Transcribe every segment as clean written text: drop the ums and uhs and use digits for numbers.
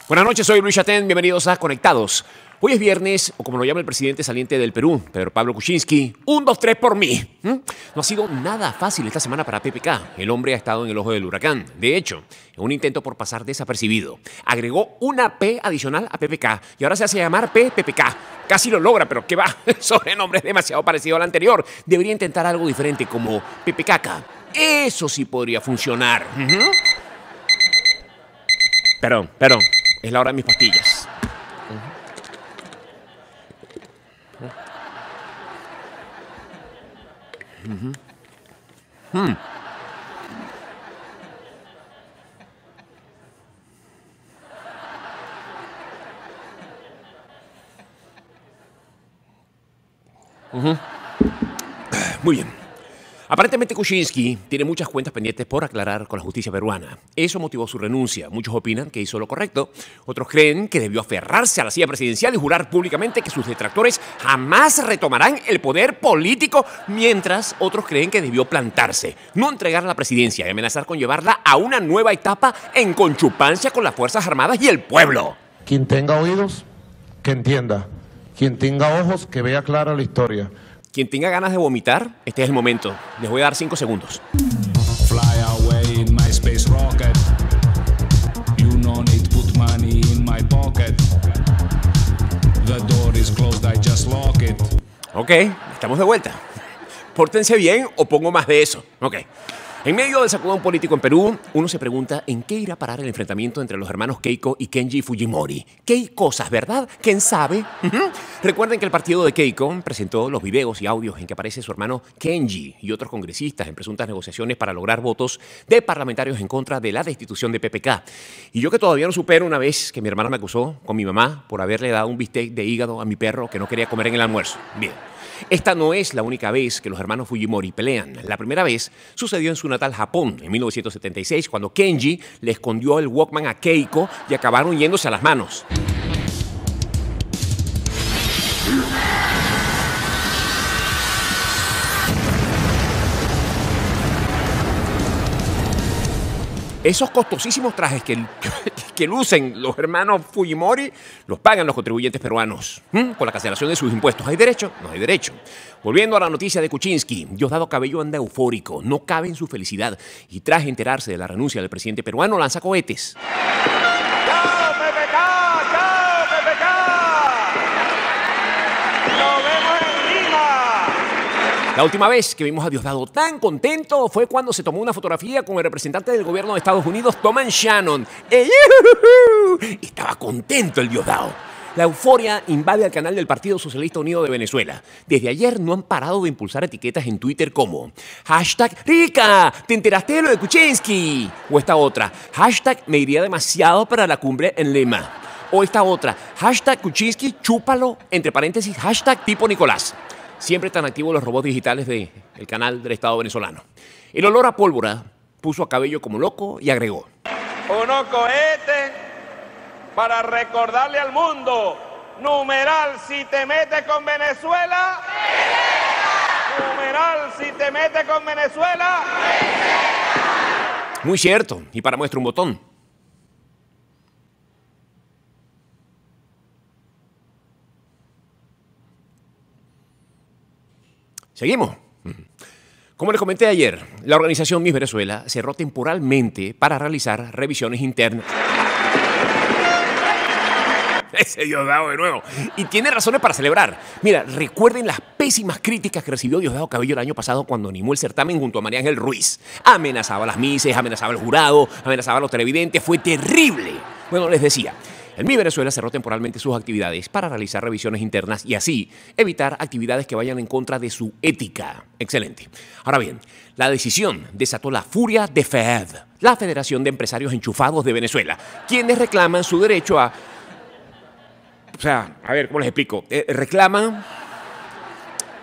Buenas noches, soy Luis Chatén, bienvenidos a Conectados. Hoy es viernes, o como lo llama el presidente saliente del Perú, Pedro Pablo Kuczynski, 1, 2, 3 por mí. No ha sido nada fácil esta semana para PPK. El hombre ha estado en el ojo del huracán. De hecho, en un intento por pasar desapercibido, agregó una P adicional a PPK y ahora se hace llamar PPK. Casi lo logra, pero ¿qué va? El sobrenombre es demasiado parecido al anterior. Debería intentar algo diferente como PPKK. Eso sí podría funcionar. Perdón. Es la hora de mis pastillas. Muy bien. Aparentemente Kuczynski tiene muchas cuentas pendientes por aclarar con la justicia peruana. Eso motivó su renuncia. Muchos opinan que hizo lo correcto. Otros creen que debió aferrarse a la silla presidencial y jurar públicamente que sus detractores jamás retomarán el poder político, mientras otros creen que debió plantarse, no entregar la presidencia y amenazar con llevarla a una nueva etapa en conchupancia con las Fuerzas Armadas y el pueblo. Quien tenga oídos, que entienda. Quien tenga ojos, que vea clara la historia. Quien tenga ganas de vomitar, este es el momento. Les voy a dar 5 segundos. Fly away in my space rocket. You no need put money in my pocket. The door is closed, I just lock it. Ok, estamos de vuelta. Pórtense bien o pongo más de eso. Ok. En medio del sacudón político en Perú, uno se pregunta en qué irá a parar el enfrentamiento entre los hermanos Keiko y Kenji Fujimori. ¿Qué hay cosas, verdad? ¿Quién sabe? Recuerden que el partido de Keiko presentó los videos y audios en que aparece su hermano Kenji y otros congresistas en presuntas negociaciones para lograr votos de parlamentarios en contra de la destitución de PPK. Y yo que todavía no supero una vez que mi hermana me acusó con mi mamá por haberle dado un bistec de hígado a mi perro que no quería comer en el almuerzo. Bien. Esta no es la única vez que los hermanos Fujimori pelean. La primera vez sucedió en su natal Japón, en 1976, cuando Kenji le escondió el Walkman a Keiko y acabaron yéndose a las manos. Esos costosísimos trajes que lucen los hermanos Fujimori los pagan los contribuyentes peruanos. Con la cancelación de sus impuestos. ¿Hay derecho? No hay derecho. Volviendo a la noticia de Kuczynski, Diosdado Cabello anda eufórico, no cabe en su felicidad y tras enterarse de la renuncia del presidente peruano lanza cohetes. ¡Chao, PPK! ¡Chao, PPK! ¡Nos vemos en Lima! La última vez que vimos a Diosdado tan contento fue cuando se tomó una fotografía con el representante del gobierno de Estados Unidos, Thomas Shannon. Estaba contento el Diosdado. La euforia invade al canal del Partido Socialista Unido de Venezuela. Desde ayer no han parado de impulsar etiquetas en Twitter como #Rica, ¿te enteraste de lo de Kuczynski? O esta otra, #me iría demasiado para la cumbre en Lima. O esta otra, #Kuczynski, chúpalo, entre paréntesis, #tipo Nicolás. Siempre tan activos los robots digitales del canal del Estado venezolano. El olor a pólvora puso a Cabello como loco y agregó: Unos cohetes para recordarle al mundo. Numeral, si te metes con Venezuela. Numeral, si te metes con Venezuela. Muy cierto. Y para muestra un botón. Seguimos. Como les comenté ayer, la organización Miss Venezuela cerró temporalmente para realizar revisiones internas. Ese Diosdado de nuevo. Y tiene razones para celebrar. Mira, recuerden las pésimas críticas que recibió Diosdado Cabello el año pasado cuando animó el certamen junto a María Ángel Ruiz. Amenazaba a las Misses, amenazaba al jurado, amenazaba a los televidentes. Fue terrible. Bueno, les decía, El MIS Venezuela cerró temporalmente sus actividades para realizar revisiones internas y así evitar actividades que vayan en contra de su ética. Excelente. Ahora bien, la decisión desató la furia de FED, la Federación de Empresarios Enchufados de Venezuela, quienes reclaman su derecho a... O sea, a ver, ¿cómo les explico? Reclaman...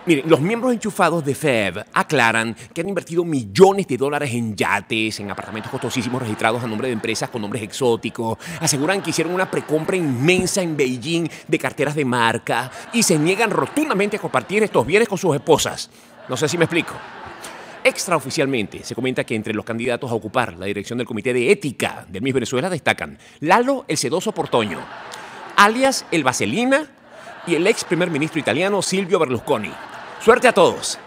Miren, los miembros enchufados de FED aclaran que han invertido millones de dólares en yates, en apartamentos costosísimos registrados a nombre de empresas con nombres exóticos. Aseguran que hicieron una precompra inmensa en Beijing de carteras de marca y se niegan rotundamente a compartir estos bienes con sus esposas. No sé si me explico. Extraoficialmente se comenta que entre los candidatos a ocupar la dirección del Comité de Ética del MIS Venezuela destacan Lalo el Sedoso Portoño, alias el Vaselina, y el ex primer ministro italiano Silvio Berlusconi. Suerte a todos.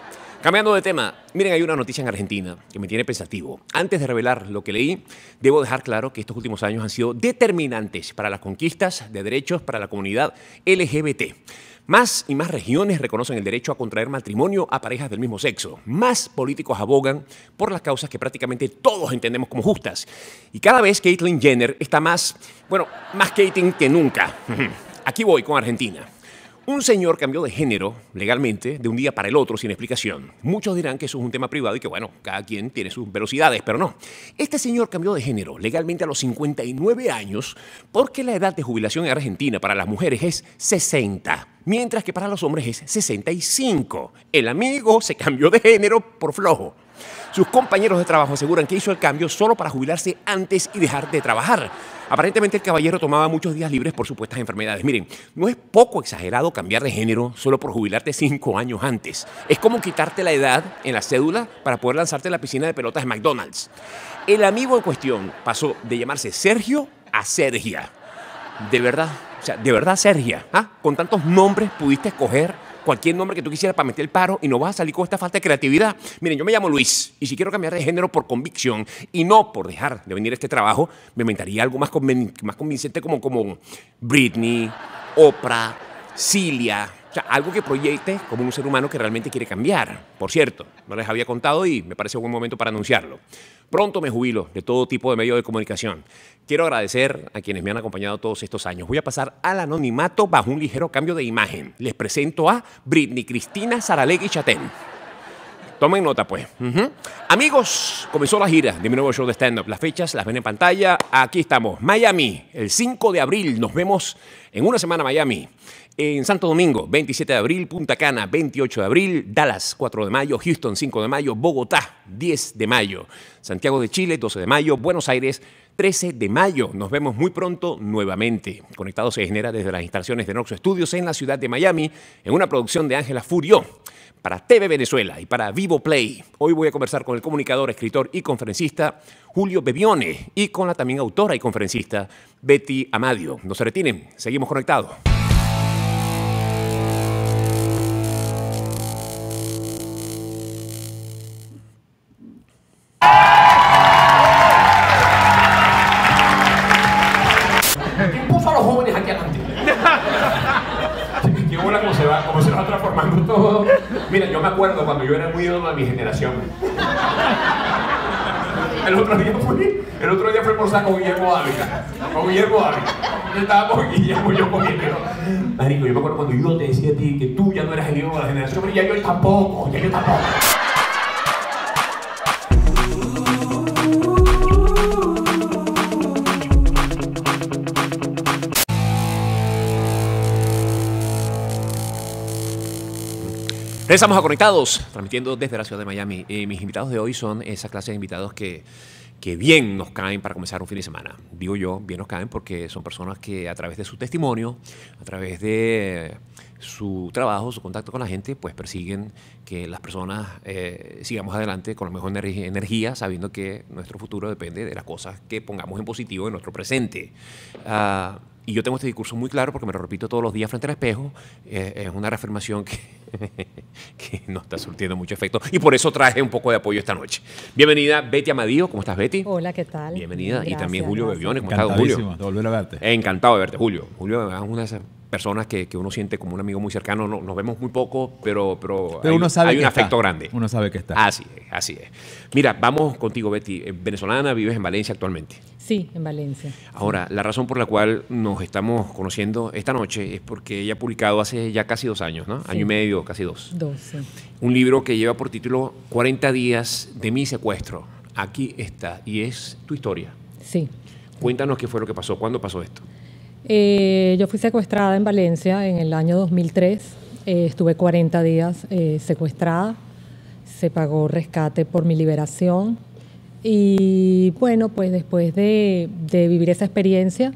Cambiando de tema, miren, hay una noticia en Argentina que me tiene pensativo. Antes de revelar lo que leí, debo dejar claro que estos últimos años han sido determinantes para las conquistas de derechos para la comunidad LGBT. Más y más regiones reconocen el derecho a contraer matrimonio a parejas del mismo sexo. Más políticos abogan por las causas que prácticamente todos entendemos como justas. Y cada vez Caitlyn Jenner está más Caitlyn que nunca. Aquí voy con Argentina. Un señor cambió de género legalmente de un día para el otro sin explicación. Muchos dirán que eso es un tema privado y que, bueno, cada quien tiene sus velocidades, pero no. Este señor cambió de género legalmente a los 59 años porque la edad de jubilación en Argentina para las mujeres es 60, mientras que para los hombres es 65. El amigo se cambió de género por flojo. Sus compañeros de trabajo aseguran que hizo el cambio solo para jubilarse antes y dejar de trabajar. Aparentemente el caballero tomaba muchos días libres por supuestas enfermedades. Miren, no es poco exagerado cambiar de género solo por jubilarte 5 años antes. Es como quitarte la edad en la cédula para poder lanzarte a la piscina de pelotas de McDonald's. El amigo en cuestión pasó de llamarse Sergio a Sergia. De verdad, Sergia. Con tantos nombres pudiste escoger cualquier nombre que tú quisieras para meter el paro y no vas a salir con esta falta de creatividad. Miren, yo me llamo Luis y si quiero cambiar de género por convicción y no por dejar de venir a este trabajo, me inventaría algo más convincente como Britney, Oprah, Cilia. O sea, algo que proyecte como un ser humano que realmente quiere cambiar. Por cierto, no les había contado y me parece un buen momento para anunciarlo. Pronto me jubilo de todo tipo de medios de comunicación. Quiero agradecer a quienes me han acompañado todos estos años. Voy a pasar al anonimato bajo un ligero cambio de imagen. Les presento a Britney Cristina Saralegui Chatén. Tomen nota, pues. Amigos, comenzó la gira de mi nuevo show de stand-up. Las fechas las ven en pantalla. Aquí estamos. Miami, el 5 de abril. Nos vemos en una semana, Miami. En Santo Domingo, 27 de abril, Punta Cana, 28 de abril, Dallas, 4 de mayo, Houston, 5 de mayo, Bogotá, 10 de mayo, Santiago de Chile, 12 de mayo, Buenos Aires, 13 de mayo. Nos vemos muy pronto nuevamente. Conectado se genera desde las instalaciones de Noxo Studios en la ciudad de Miami, en una producción de Ángela Furió, para TV Venezuela y para Vivo Play. Hoy voy a conversar con el comunicador, escritor y conferencista Julio Bebione y con la también autora y conferencista Betty Amadio. No se retiren, seguimos conectados. ¿Quién puso a los jóvenes aquí adelante? Qué bola cómo se va transformando todo. Mira, yo me acuerdo cuando yo era muy ídolo de mi generación. El otro día fui a almorzar con Guillermo Ávila. Estábamos Guillermo y yo comiendo. Marico, yo me acuerdo cuando yo te decía a ti que tú ya no eras el ídolo de la generación, pero ya yo tampoco. Regresamos a Conectados, transmitiendo desde la ciudad de Miami. Mis invitados de hoy son esa clase de invitados que bien nos caen para comenzar un fin de semana. Digo yo, bien nos caen porque son personas que a través de su testimonio, a través de su trabajo, su contacto con la gente, pues persiguen que las personas sigamos adelante con la mejor energía, sabiendo que nuestro futuro depende de las cosas que pongamos en positivo en nuestro presente. Y yo tengo este discurso muy claro porque me lo repito todos los días frente al espejo. Es una reafirmación que no está surtiendo mucho efecto. Y por eso traje un poco de apoyo esta noche. Bienvenida, Betty Amadio. ¿Cómo estás, Betty? Hola, ¿qué tal? Bienvenida. Gracias, y también Julio gracias. Bebione. ¿Cómo estás, Julio? De volver a verte. Encantado de verte, Julio. Julio es una de esas personas que uno siente como un amigo muy cercano. Nos vemos muy poco, pero uno sabe hay que un está. afecto grande. Uno sabe que está. Así es, así es. Mira, vamos contigo, Betty. Venezolana, vives en Valencia actualmente. Sí, en Valencia. Ahora, la razón por la cual nos estamos conociendo esta noche es porque ella ha publicado hace ya casi 2 años, ¿no? Sí. Año y medio, casi 2. 2, sí. Un libro que lleva por título 40 días de mi secuestro. Aquí está, y es tu historia. Sí. Cuéntanos qué fue lo que pasó, cuándo pasó esto. Yo fui secuestrada en Valencia en el año 2003. Estuve 40 días secuestrada. Se pagó rescate por mi liberación. Y bueno, pues después de vivir esa experiencia,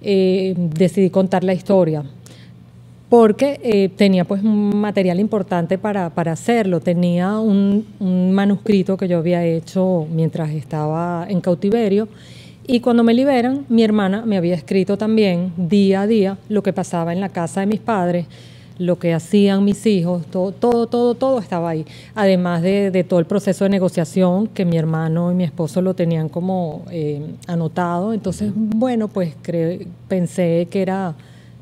decidí contar la historia. Porque tenía pues un material importante para hacerlo. Tenía un manuscrito que yo había hecho mientras estaba en cautiverio. Y cuando me liberan, mi hermana me había escrito también día a día lo que pasaba en la casa de mis padres, lo que hacían mis hijos, todo estaba ahí. Además de todo el proceso de negociación que mi hermano y mi esposo lo tenían como anotado. Entonces, bueno, pues pensé que era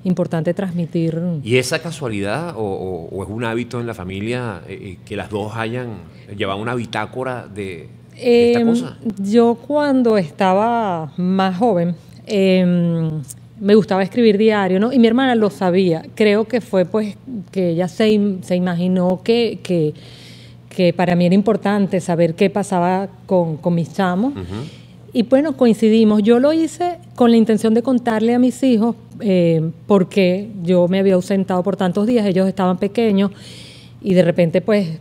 importante transmitir. ¿Y esa casualidad o es un hábito en la familia que las dos hayan llevado una bitácora de esta cosa? Yo cuando estaba más joven me gustaba escribir diario, ¿no? Y mi hermana lo sabía. Creo que fue pues que ella se imaginó que para mí era importante saber qué pasaba con mis chamos. Y bueno, coincidimos. Yo lo hice con la intención de contarle a mis hijos porque yo me había ausentado por tantos días, ellos estaban pequeños y de repente pues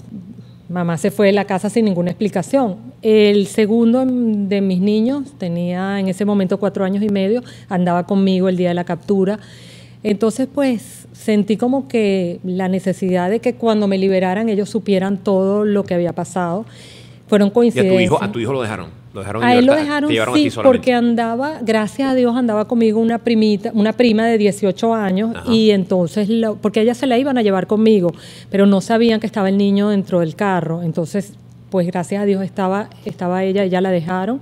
mamá se fue de la casa sin ninguna explicación. El segundo de mis niños tenía en ese momento 4 años y medio, andaba conmigo el día de la captura. Entonces pues sentí como que la necesidad de que cuando me liberaran ellos supieran todo lo que había pasado. Fueron coincidencias. ¿Y a tu hijo lo dejaron? ¿Lo dejaron en A él lo libertad? dejaron, ¿Te llevaron a ti sí, solamente? porque andaba, gracias a Dios, andaba conmigo una prima de 18 años. Ajá. Y entonces, porque a ella se la iban a llevar conmigo, pero no sabían que estaba el niño dentro del carro. Entonces, pues gracias a Dios estaba ella la dejaron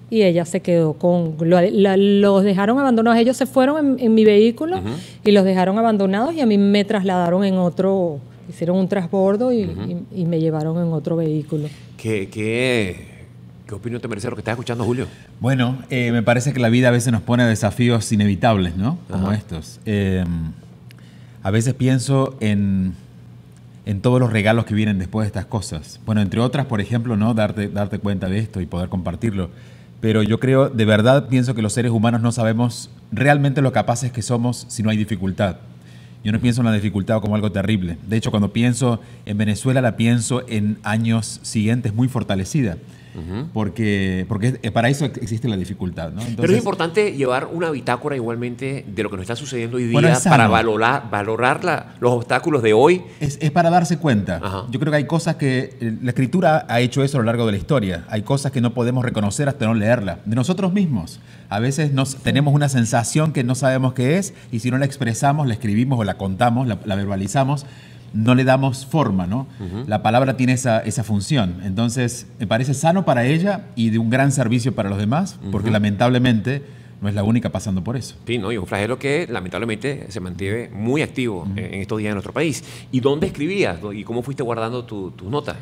y ella se quedó los dejaron abandonados. Ellos se fueron en mi vehículo y los dejaron abandonados y a mí me trasladaron en otro, hicieron un transbordo y me llevaron en otro vehículo. ¿Qué opinión te merece lo que estás escuchando, Julio? Bueno, me parece que la vida a veces nos pone desafíos inevitables, ¿no? Como estos. A veces pienso en todos los regalos que vienen después de estas cosas. Bueno, entre otras, por ejemplo, ¿no? Darte cuenta de esto y poder compartirlo. Pero yo creo, de verdad, pienso que los seres humanos no sabemos realmente lo capaces que somos si no hay dificultad. Yo no pienso en la dificultad como algo terrible. De hecho, cuando pienso en Venezuela, la pienso en años siguientes muy fortalecida. Porque para eso existe la dificultad, ¿no? Entonces, pero es importante llevar una bitácora igualmente de lo que nos está sucediendo hoy día, bueno, es sano. para valorar los obstáculos de hoy. Es para darse cuenta. Ajá. Yo creo que hay cosas que la escritura ha hecho eso a lo largo de la historia. Hay cosas que no podemos reconocer hasta no leerla. De nosotros mismos. A veces tenemos una sensación que no sabemos qué es y si no la expresamos, la escribimos o la contamos, la verbalizamos, no le damos forma, ¿no? La palabra tiene esa función. Entonces, me parece sano para ella y de un gran servicio para los demás, porque lamentablemente no es la única pasando por eso. Sí, ¿no? Y un flagelo que lamentablemente se mantiene muy activo en estos días en nuestro país. ¿Y dónde escribías? ¿Y cómo fuiste guardando tus notas?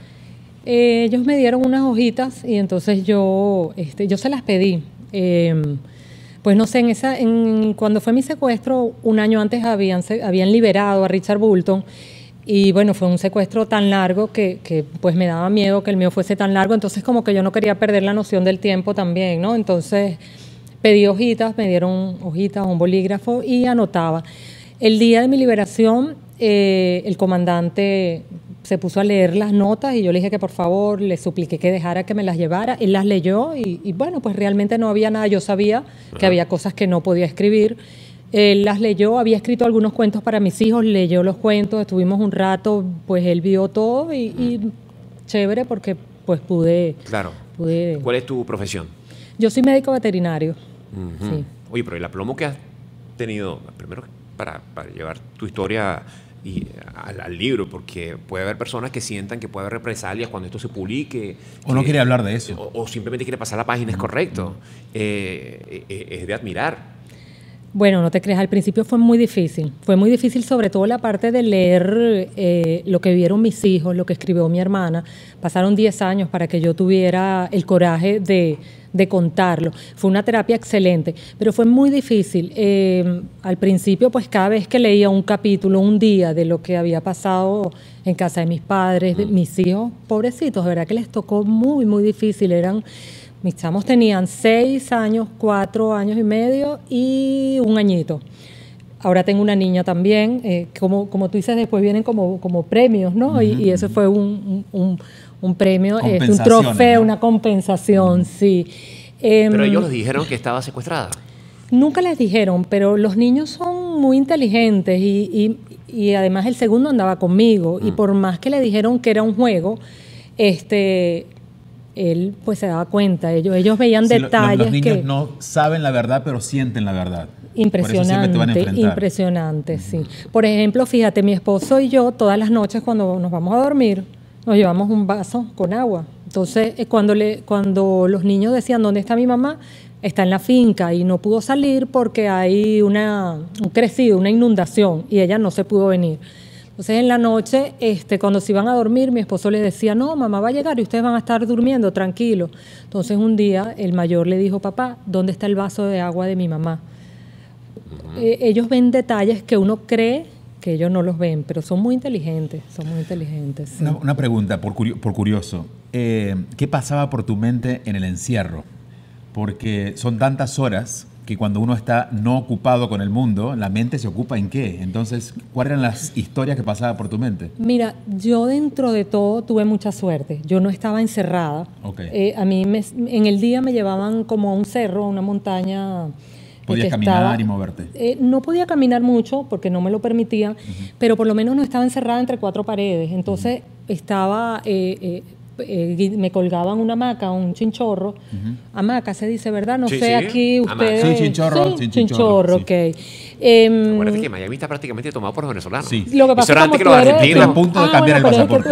Ellos me dieron unas hojitas y entonces yo se las pedí. Pues no sé, cuando fue mi secuestro, un año antes habían liberado a Richard Burton. Y bueno, fue un secuestro tan largo que pues me daba miedo que el mío fuese tan largo, entonces como que yo no quería perder la noción del tiempo también, ¿no? Entonces pedí hojitas, me dieron hojitas, un bolígrafo y anotaba. El día de mi liberación, el comandante se puso a leer las notas y yo le dije que por favor, le supliqué que dejara que me las llevara. Él las leyó y bueno, pues realmente no había nada. Yo sabía que había cosas que no podía escribir. Él las leyó, había escrito algunos cuentos para mis hijos, leyó los cuentos, estuvimos un rato, pues él vio todo y chévere porque pues pude... Claro. ¿Cuál es tu profesión? Yo soy médico veterinario. Sí. Oye, pero el aplomo que has tenido, primero para llevar tu historia al libro, porque puede haber personas que sientan que puede haber represalias cuando esto se publique. O no quiere hablar de eso. O simplemente quiere pasar la página, es correcto. Es de admirar. Bueno, no te creas, al principio fue muy difícil. Fue muy difícil, sobre todo la parte de leer lo que vieron mis hijos, lo que escribió mi hermana. Pasaron 10 años para que yo tuviera el coraje de contarlo. Fue una terapia excelente, pero fue muy difícil. Al principio, pues cada vez que leía un capítulo, un día de lo que había pasado en casa de mis padres, de mis hijos, pobrecitos, de verdad que les tocó muy, muy difícil. Mis chamos tenían 6 años, 4 años y medio y 1 añito. Ahora tengo una niña también. Como tú dices, después vienen como premios, ¿no? Y eso fue un premio, un trofeo, ¿no? Una compensación, sí. Pero ellos les dijeron que estaba secuestrada. Nunca les dijeron, pero los niños son muy inteligentes y además el segundo andaba conmigo. Y por más que le dijeron que era un juego, él pues se daba cuenta, ellos veían detalles. Los niños que no saben la verdad, pero sienten la verdad. Impresionante, sí. Por ejemplo, fíjate, mi esposo y yo todas las noches cuando nos vamos a dormir, nos llevamos un vaso con agua. Entonces, cuando los niños decían, ¿dónde está mi mamá? Está en la finca y no pudo salir porque hay un crecido, una inundación, y ella no se pudo venir. Entonces, en la noche, cuando se iban a dormir, mi esposo les decía, no, mamá va a llegar y ustedes van a estar durmiendo, tranquilos. Entonces, un día, el mayor le dijo, papá, ¿dónde está el vaso de agua de mi mamá? Ellos ven detalles que uno cree que ellos no los ven, pero son muy inteligentes, sí. Una pregunta, por curioso. ¿Qué pasaba por tu mente en el encierro? Porque son tantas horas que cuando uno está no ocupado con el mundo, la mente se ocupa en qué. Entonces, ¿cuáles eran las historias que pasaban por tu mente? Mira, yo dentro de todo tuve mucha suerte. Yo no estaba encerrada. Okay. A mí en el día me llevaban como a un cerro, a una montaña. ¿Podías caminar y moverte? No podía caminar mucho porque no me lo permitían, pero por lo menos no estaba encerrada entre 4 paredes. Entonces estaba... me colgaban una hamaca, un chinchorro. Hamaca se dice, ¿verdad? No sé, aquí ustedes... Sí, chinchorro. Chinchorro, sí. Ok. Acuérdate que Miami está prácticamente tomado por los venezolanos. Sí. Lo que pasa es es que los argentinos... Estoy a punto de cambiar el pasaporte.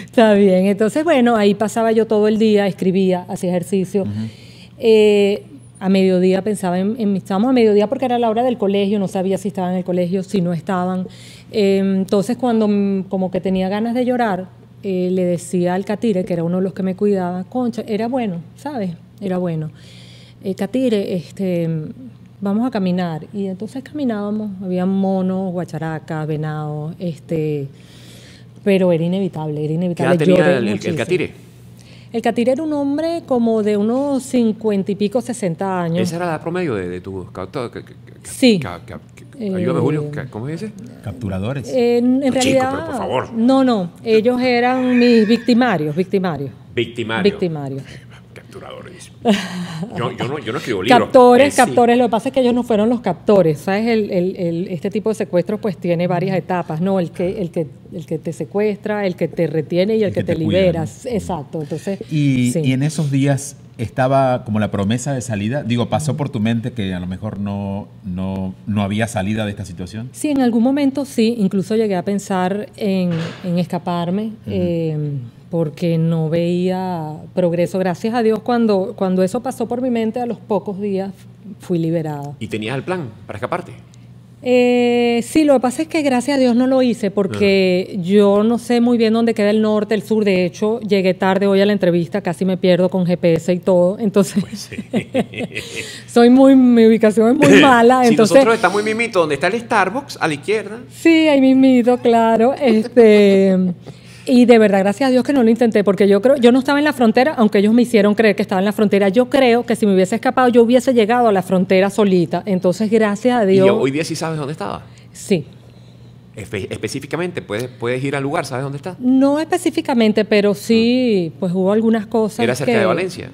Está bien. Entonces, bueno, ahí pasaba yo todo el día, escribía, hacía ejercicio. A mediodía pensaba en mis chamos, a mediodía porque era la hora del colegio, no sabía si estaban en el colegio, si no estaban. Entonces, cuando como que tenía ganas de llorar, le decía al Catire, que era uno de los que me cuidaba, concha, era bueno, ¿sabes? Era bueno. Catire, vamos a caminar. Y entonces caminábamos, había monos, guacharacas, venados, pero era inevitable. ¿Qué edad tenía el Catire? El Catire era un hombre como de unos 50 y pico, 60 años. ¿Esa era la promedio de tus captores? Sí. Ayúdame, Julio, ¿cómo se dice? Capturadores. En realidad, chico, pero por favor. No, ellos eran mis victimarios. Victimarios. Capturadores. Yo no escribo libros. Captores, lo que pasa es que ellos no fueron los captores, ¿sabes? Este tipo de secuestros pues tiene varias etapas, ¿no? El que te secuestra, el que te retiene y el que te libera. Cuida, ¿no? Exacto, entonces... Y sí. Y en esos días estaba como la promesa de salida. Digo, ¿pasó por tu mente que a lo mejor no había salida de esta situación? Sí, en algún momento sí, incluso llegué a pensar en escaparme, porque no veía progreso. Gracias a Dios, cuando eso pasó por mi mente, a los pocos días fui liberada. ¿Y tenías el plan para escaparte? Sí, lo que pasa es que gracias a Dios no lo hice porque yo no sé muy bien dónde queda el norte, el sur. De hecho, llegué tarde hoy a la entrevista, casi me pierdo con GPS y todo. Entonces, pues sí. Mi ubicación es muy mala. Si entonces, nosotros estamos muy mimito, donde está el Starbucks, a la izquierda. Sí, ahí mismito, claro. Y de verdad, gracias a Dios que no lo intenté, porque yo no estaba en la frontera, aunque ellos me hicieron creer que estaba en la frontera. Yo creo que si me hubiese escapado, yo hubiese llegado a la frontera solita. Entonces, gracias a Dios... ¿Y hoy día sí sabes dónde estaba? Sí. Específicamente, ¿puedes ir al lugar? ¿Sabes dónde está? No específicamente, pero sí, pues hubo algunas cosas. ¿Era cerca de Valencia?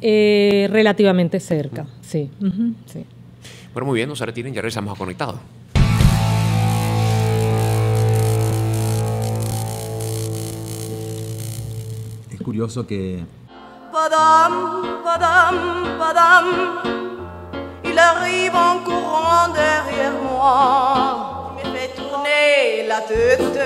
Relativamente cerca, sí. Sí. Bueno, muy bien, no se retiren, ya regresamos a Conectados. Curioso que... Padam, padam, padam, il arrive en courant derrière moi, me fait tourner la tête.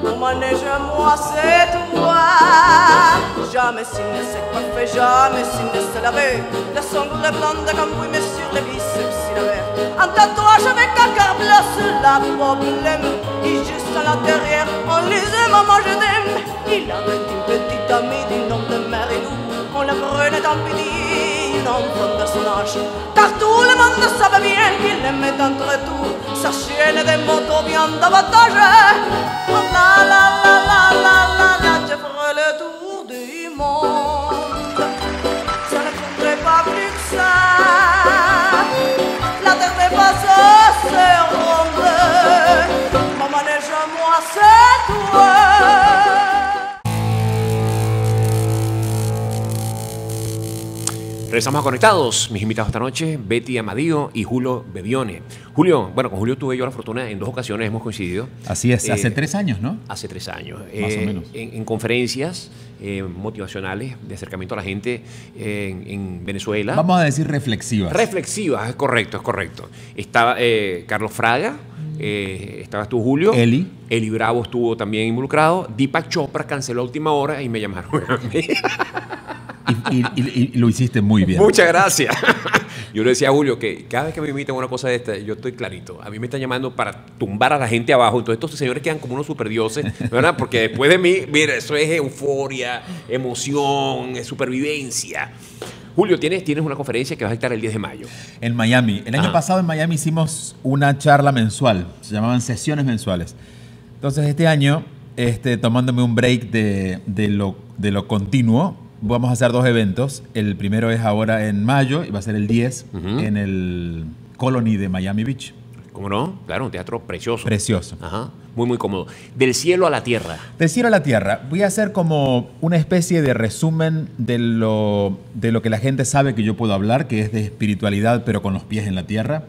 Mon manège à moi, c'est toi. jamais s'il ne s'est coiffé, jamais s'il ne s'est lavé. La sangle blonde comme oui, mais sur les biceps il avait un tatouage avec un cœur bleu sur la problème. Et juste à l'intérieur, on lisait Maman je t'aime. Il avait une petite amie du nom de Marilou. On la prenait en pitié, une enfant de son âge. Car tout le monde savait bien qu'il aimait entre tout sa chienne des motos bien davantage. La la la la la la la, je ferai le tour du monde. Ça ne faudrait pas plus que ça. La terre n'est pas assez ronde. Maman neige à moi, c'est toi. Regresamos a Conectados. Mis invitados esta noche, Betty Amadío y Julio Bebione. Julio, bueno, con Julio tuve yo la fortuna, en 2 ocasiones hemos coincidido. Así es, hace 3 años, ¿no? Hace 3 años. Más o menos. En conferencias motivacionales de acercamiento a la gente en Venezuela. Vamos a decir reflexivas. Reflexivas, es correcto, es correcto. Estaba Carlos Fraga, estabas tú, Julio. Eli Bravo estuvo también involucrado. Deepak Chopra canceló a última hora y me llamaron a mí. Y lo hiciste muy bien. Muchas gracias. Yo le decía a Julio que cada vez que me invitan a una cosa de esta, yo estoy clarito. A mí me están llamando para tumbar a la gente abajo. Entonces estos señores quedan como unos superdioses, ¿verdad? Porque después de mí, mira, eso es euforia, emoción, es supervivencia. Julio, tienes una conferencia que vas a estar el 10 de mayo. En Miami. El año pasado en Miami hicimos una charla mensual. Se llamaban sesiones mensuales. Entonces este año, tomándome un break de lo continuo, vamos a hacer 2 eventos. El primero es ahora en mayo y va a ser el 10 en el Colony de Miami Beach. ¿Cómo no? Claro, un teatro precioso. Precioso. Ajá. Muy, muy cómodo. Del cielo a la tierra. Del cielo a la tierra. Voy a hacer como una especie de resumen de lo que la gente sabe que yo puedo hablar, que es de espiritualidad, pero con los pies en la tierra.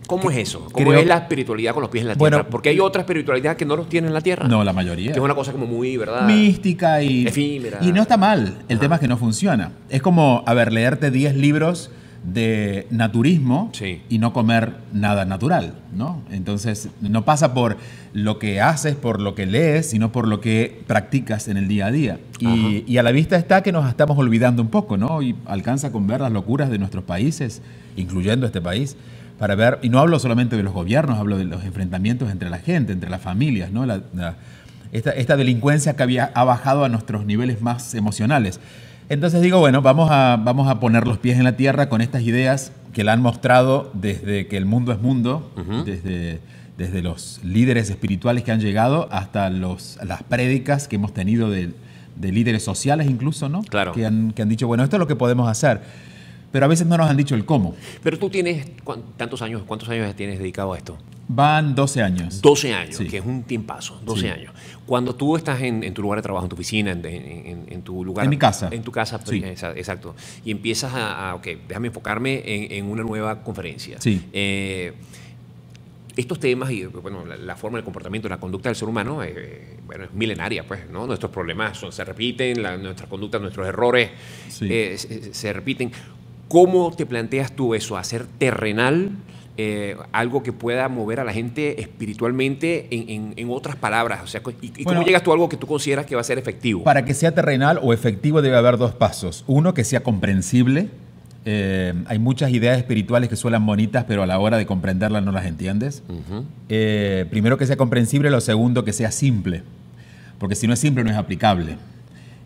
¿Cómo es eso? ¿Cómo es la espiritualidad con los pies en la tierra? Porque hay otra espiritualidad que no los tiene en la tierra. No, la mayoría. Que es una cosa como muy, ¿verdad? Mística y efímera. Y no está mal. El tema es que no funciona. Es como, leerte 10 libros de naturismo y no comer nada natural, ¿no? Entonces, no pasa por lo que haces, por lo que lees, sino por lo que practicas en el día a día. Y a la vista está que nos estamos olvidando un poco, ¿no? Y alcanza con ver las locuras de nuestros países, incluyendo este país, para ver, y no hablo solamente de los gobiernos, hablo de los enfrentamientos entre la gente, entre las familias, ¿no? Esta delincuencia que ha bajado a nuestros niveles más emocionales. Entonces digo, bueno, vamos a poner los pies en la tierra con estas ideas que la han mostrado desde que el mundo es mundo, desde los líderes espirituales que han llegado hasta las prédicas que hemos tenido de líderes sociales incluso, ¿no? Claro. Que han dicho, bueno, esto es lo que podemos hacer. Pero a veces no nos han dicho el cómo. Pero tú tienes, ¿cuántos años tienes dedicado a esto? Van 12 años. 12 años, sí. Que es un tiempazo, 12 años. Cuando tú estás en tu lugar de trabajo, en tu oficina, en tu lugar... En mi casa. En tu casa, sí. Exacto. Y empiezas ok, déjame enfocarme en una nueva conferencia. Sí. Estos temas y bueno, la forma del comportamiento, la conducta del ser humano, bueno, es milenaria, pues, ¿no? Nuestros problemas se repiten, nuestras conductas, nuestros errores se repiten. ¿Cómo te planteas tú eso? ¿Hacer terrenal algo que pueda mover a la gente espiritualmente en otras palabras? O sea, ¿y cómo llegas tú a algo que tú consideras que va a ser efectivo? Para que sea terrenal o efectivo debe haber 2 pasos. Uno, que sea comprensible. Hay muchas ideas espirituales que suenan bonitas, pero a la hora de comprenderlas no las entiendes. Primero, que sea comprensible. Lo segundo, que sea simple. Porque si no es simple, no es aplicable.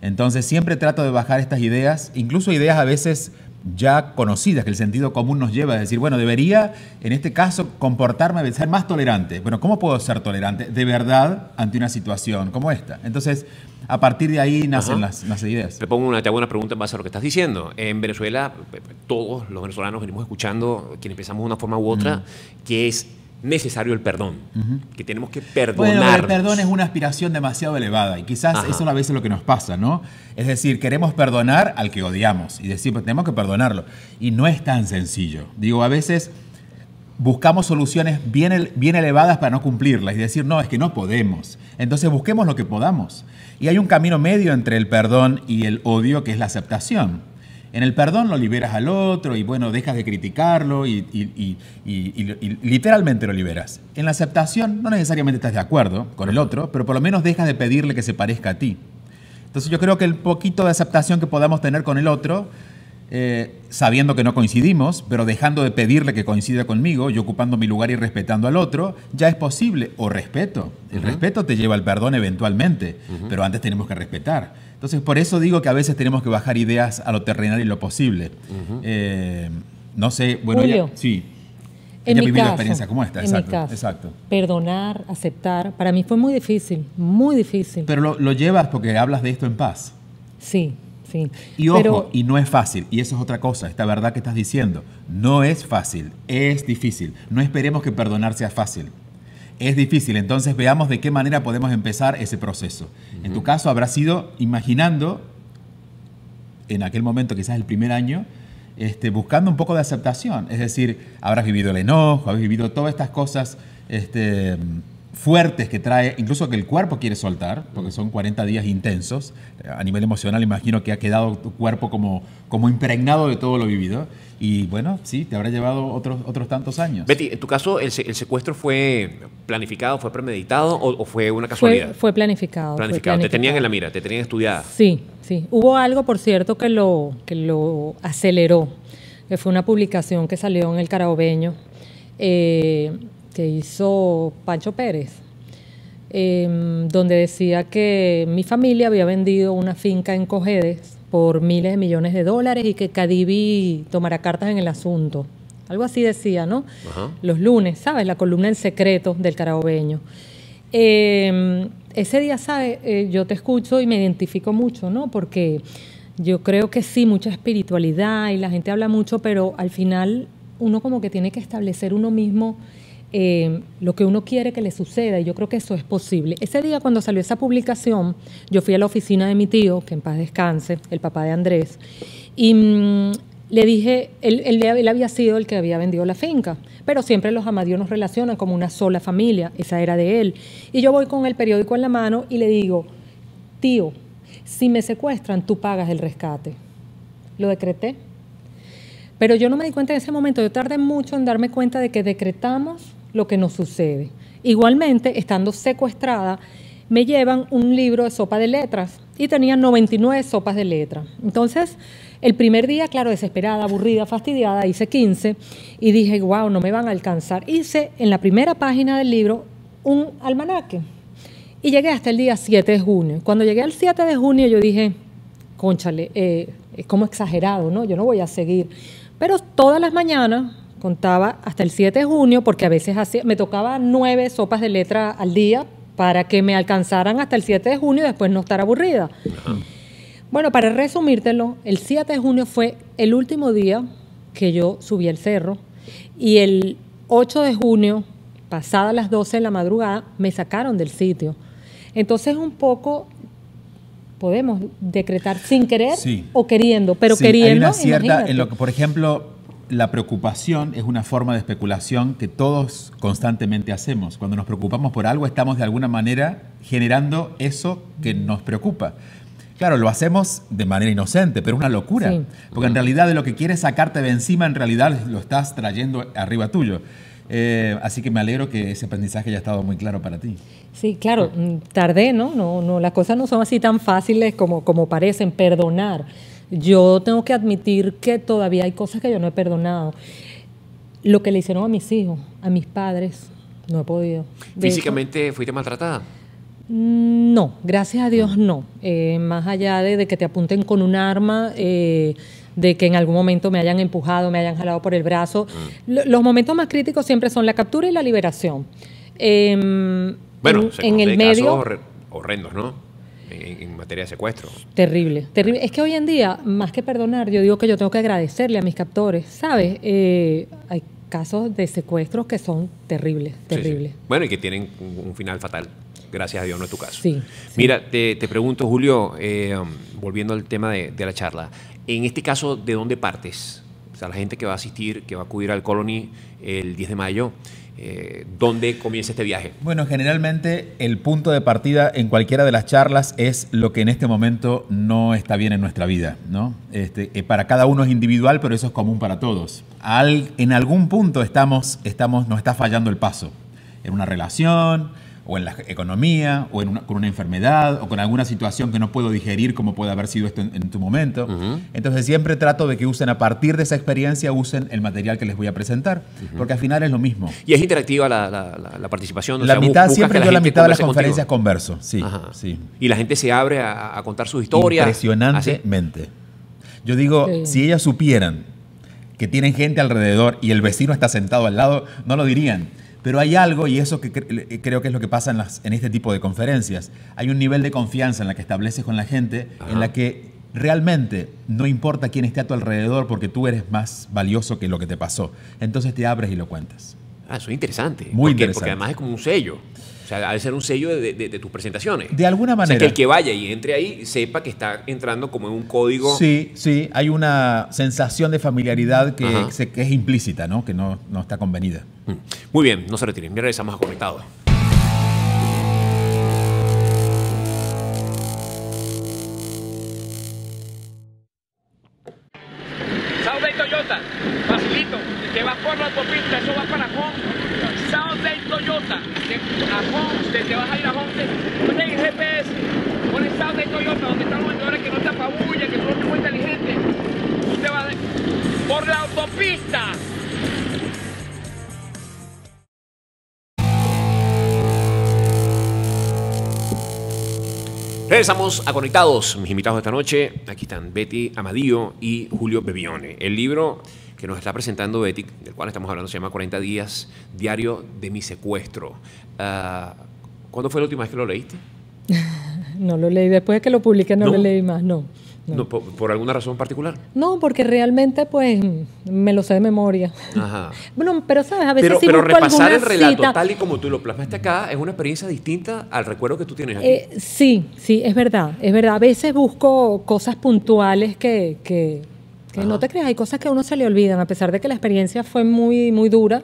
Entonces, siempre trato de bajar estas ideas, incluso ideas a veces ya conocidas, que el sentido común nos lleva a decir, bueno, debería, en este caso, comportarme, ser más tolerante. Bueno, ¿cómo puedo ser tolerante de verdad ante una situación como esta? Entonces, a partir de ahí nacen las ideas. Te hago una pregunta en base a lo que estás diciendo. En Venezuela, todos los venezolanos venimos escuchando, quienes pensamos de una forma u otra, que es necesario el perdón, que tenemos que perdonarnos. Bueno, el perdón es una aspiración demasiado elevada y quizás eso a veces es lo que nos pasa, ¿no? Es decir, queremos perdonar al que odiamos y decir, pues tenemos que perdonarlo. Y no es tan sencillo. Digo, a veces buscamos soluciones bien elevadas para no cumplirlas y decir, no, es que no podemos. Entonces busquemos lo que podamos. Y hay un camino medio entre el perdón y el odio, que es la aceptación. En el perdón lo liberas al otro y, bueno, dejas de criticarlo y literalmente lo liberas. En la aceptación no necesariamente estás de acuerdo con el otro, pero por lo menos dejas de pedirle que se parezca a ti. Entonces yo creo que el poquito de aceptación que podamos tener con el otro, sabiendo que no coincidimos, pero dejando de pedirle que coincida conmigo, yo ocupando mi lugar y respetando al otro, ya es posible. O respeto. El respeto te lleva al perdón eventualmente, pero antes tenemos que respetar. Entonces por eso digo que a veces tenemos que bajar ideas a lo terrenal y lo posible. No sé, bueno, Julio, sí. En Ella mi vivió la caso, experiencia como esta, en exacto, mi caso, exacto. perdonar, aceptar, para mí fue muy difícil, muy difícil. Pero lo llevas porque hablas de esto en paz. Sí, sí. Y ojo, Pero, y no es fácil, y eso es otra cosa, esta verdad que estás diciendo. No es fácil, es difícil. No esperemos que perdonar sea fácil. Es difícil, entonces veamos de qué manera podemos empezar ese proceso. En tu caso habrá sido imaginando, en aquel momento, quizás el primer año, buscando un poco de aceptación. Es decir, habrás vivido el enojo, habrás vivido todas estas cosas fuertes que trae, incluso que el cuerpo quiere soltar, porque son 40 días intensos. A nivel emocional, imagino que ha quedado tu cuerpo como impregnado de todo lo vivido. Y bueno, sí, te habrá llevado otros tantos años. Betty, en tu caso, ¿el secuestro fue planificado, fue premeditado o fue una casualidad? fue planificado. Planificado. Te tenían en la mira, te tenían estudiada. Sí, sí. Hubo algo, por cierto, que lo aceleró, que fue una publicación que salió en El Carabobeño, que hizo Pancho Pérez, donde decía que mi familia había vendido una finca en Cojedes por miles de millones de dólares y que Cadivi tomará cartas en el asunto. Algo así decía, ¿no? Ajá. Los lunes, ¿sabes? La columna El Secreto del Carabobeño. Ese día, ¿sabes? Yo te escucho y me identifico mucho, ¿no? Porque yo creo que sí, mucha espiritualidad y la gente habla mucho, pero al final uno como que tiene que establecer uno mismo lo que uno quiere que le suceda, y yo creo que eso es posible. Ese día, cuando salió esa publicación, yo fui a la oficina de mi tío, que en paz descanse, el papá de Andrés, y le dije, él había sido el que había vendido la finca, pero siempre los Amadío nos relacionan como una sola familia, esa era de él. Y yo voy con el periódico en la mano y le digo, tío, si me secuestran, tú pagas el rescate. Lo decreté. Pero yo no me di cuenta en ese momento, yo tardé mucho en darme cuenta de que decretamos lo que nos sucede. Igualmente, estando secuestrada, me llevan un libro de sopa de letras y tenía 99 sopas de letras. Entonces, el primer día, claro, desesperada, aburrida, fastidiada, hice 15 y dije, wow, no me van a alcanzar. Hice en la primera página del libro un almanaque y llegué hasta el día 7 de junio. Cuando llegué al 7 de junio yo dije, cónchale, es como exagerado, ¿no? Yo no voy a seguir. Pero todas las mañanas contaba hasta el 7 de junio, porque a veces me tocaba 9 sopas de letra al día para que me alcanzaran hasta el 7 de junio y después no estar aburrida. Ajá. Bueno, para resumírtelo, el 7 de junio fue el último día que yo subí el cerro y el 8 de junio, pasadas las 12 de la madrugada, me sacaron del sitio. Entonces un poco podemos decretar sin querer o queriendo, pero sí, queriendo, hay una cierta, imagínate. en lo que, por ejemplo, la preocupación es una forma de especulación que todos constantemente hacemos. Cuando nos preocupamos por algo, estamos de alguna manera generando eso que nos preocupa. Claro, lo hacemos de manera inocente, pero es una locura. Sí. Porque en realidad de lo que quieres sacarte de encima, en realidad lo estás trayendo arriba tuyo. Así que me alegro que ese aprendizaje haya estado muy claro para ti. Sí, claro, tardé, ¿no? No, las cosas no son así tan fáciles como parecen. Perdonar. Yo tengo que admitir que todavía hay cosas que yo no he perdonado. Lo que le hicieron a mis hijos, a mis padres, no he podido. ¿Físicamente fuiste maltratada? No, gracias a Dios no. Más allá de que te apunten con un arma, de que en algún momento me hayan empujado, me hayan jalado por el brazo. Los momentos más críticos siempre son la captura y la liberación. Bueno, en el medio, casos horrendos, ¿no? En materia de secuestro. Terrible, terrible. Es que hoy en día, más que perdonar, yo digo que yo tengo que agradecerle a mis captores, ¿sabes? Hay casos de secuestros que son terribles, terribles. Sí, sí. Bueno, y que tienen un final fatal. Gracias a Dios, no es tu caso. Sí, Mira, te pregunto, Julio, volviendo al tema de la charla, en este caso, ¿de dónde partes? O sea, la gente que va a asistir, que va a acudir al Colony el 10 de mayo, ¿dónde comienza este viaje? Bueno, generalmente el punto de partida en cualquiera de las charlas es lo que en este momento no está bien en nuestra vida, ¿no? Para cada uno es individual, pero eso es común para todos. En algún punto nos está fallando el paso. En una relación, o en la economía, o con una enfermedad, o con alguna situación que no puedo digerir como puede haber sido esto en tu momento. Entonces siempre trato de que usen, a partir de esa experiencia, usen el material que les voy a presentar, porque al final es lo mismo. ¿Y es interactiva la participación? O La sea, mitad, buscas siempre que yo la gente mitad de las converse conferencias contigo. converso, sí, Ajá. sí. Y la gente se abre a contar su historia. Impresionantemente. Yo digo, Sí. si ellas supieran que tienen gente alrededor y el vecino está sentado al lado, no lo dirían. Pero hay algo, y eso que creo que es lo que pasa en este tipo de conferencias. Hay un nivel de confianza en la que estableces con la gente, en la que realmente no importa quién esté a tu alrededor, porque tú eres más valioso que lo que te pasó. Entonces te abres y lo cuentas. Ah, eso es interesante. Muy Porque interesante. además es como un sello. O sea, ha de ser un sello de tus presentaciones. De alguna O sea, manera. que el que vaya y entre ahí sepa que está entrando como en un código. Sí, sí, hay una sensación de familiaridad que Ajá. que es implícita, ¿no? Que no está convenida. Muy bien, no se retiren. Ya regresamos a Conectados. Southday Toyota, facilito, que vas por la autopista, eso va para Ponce. Southday Toyota, a Ponce, te vas a ir a Ponce, pones el GPS, pones Southday Toyota, donde están los vendedores que no te apabullan, que son los muy inteligentes. Tú te vas por la autopista. Regresamos a Conectados. Mis invitados de esta noche, aquí están Betty Amadillo y Julio Bebione. El libro que nos está presentando Betty, del cual estamos hablando, se llama 40 días, diario de mi secuestro. ¿Cuándo fue la última vez que lo leíste? No lo leí. Después de que lo publiqué, no ¿No? lo leí más, no. No, ¿por alguna razón particular? No, porque realmente, pues, me lo sé de memoria. Ajá. Bueno, pero, ¿sabes? A veces sí Pero busco repasar el alguna relato cita. tal y como tú lo plasmaste acá es una experiencia distinta al recuerdo que tú tienes aquí. Sí, sí, es verdad, es verdad. A veces busco cosas puntuales que no te creas, hay cosas que a uno se le olvidan, a pesar de que la experiencia fue muy, muy dura,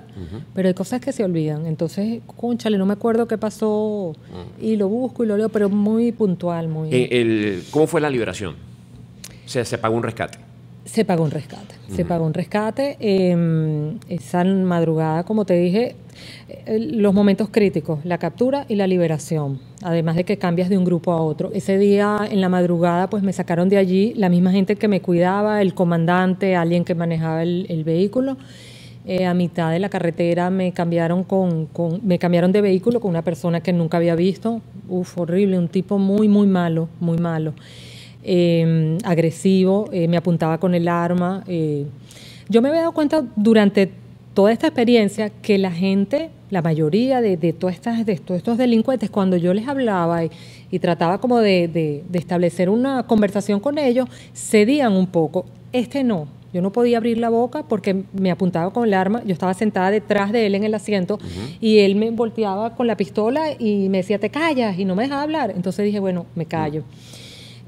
pero hay cosas que se olvidan. Entonces, cónchale, no me acuerdo qué pasó y lo busco y lo leo, pero muy puntual, muy... ¿Cómo fue la liberación? O sea, se pagó un rescate. Se pagó un rescate, se pagó un rescate. Esa madrugada, como te dije, los momentos críticos, la captura y la liberación, además de que cambias de un grupo a otro. Ese día, en la madrugada, pues me sacaron de allí la misma gente que me cuidaba, el comandante, alguien que manejaba el vehículo. A mitad de la carretera me cambiaron me cambiaron de vehículo con una persona que nunca había visto. Uf, horrible, un tipo muy, muy malo, muy malo. Agresivo, me apuntaba con el arma. Yo me había dado cuenta durante toda esta experiencia que la gente, la mayoría de todos estos delincuentes, cuando yo les hablaba y trataba como de establecer una conversación con ellos, cedían un poco. Este no. Yo no podía abrir la boca porque me apuntaba con el arma. Yo estaba sentada detrás de él en el asiento y él me volteaba con la pistola y me decía, te callas, y no me dejaba hablar. Entonces dije, bueno, me callo.